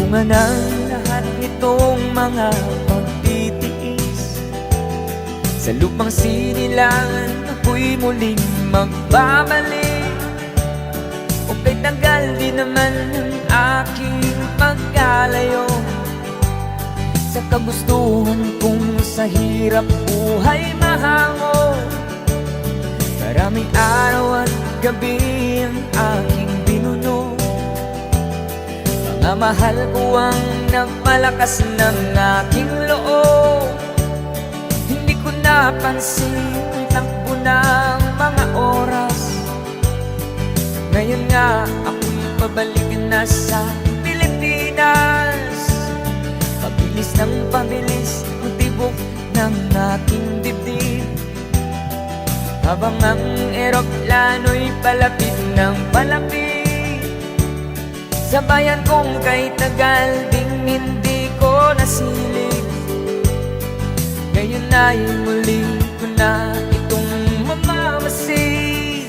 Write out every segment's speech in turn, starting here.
Bunga ng lahat nitong mga pagtitiis, sa lupang sinilangan ako'y muling magbabalik. O kay tagal din naman ang aking pagkalayo sa kagustuhan kong sa hirap buhay mahango. Maraming araw at gabi ang aking binuno, mga mahal ko ang nagpalakas ng aking loob. Hindi ko napansin ang takbo ng mga oras. Ngayon nga ako'y pabalik na sa Pilipinas. Pabilis ng pabilis ang tibok ng aking dibdib, habang ang eroplano'y palapit ng palapit sa bayan kong kay tagal ding hindi ko nasilip. Ngayon ay muli ko na itong mamamasid.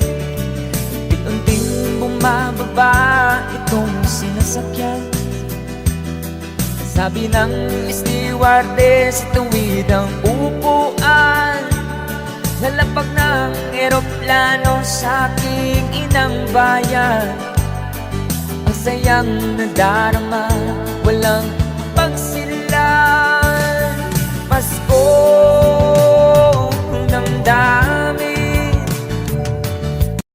Unti-unting bumababa itong sinasakyan. Sabi ng stewardess, tuwid ang upuan. Lalapag ng eroplano sa aking inang bayan. Ang sayang nadarama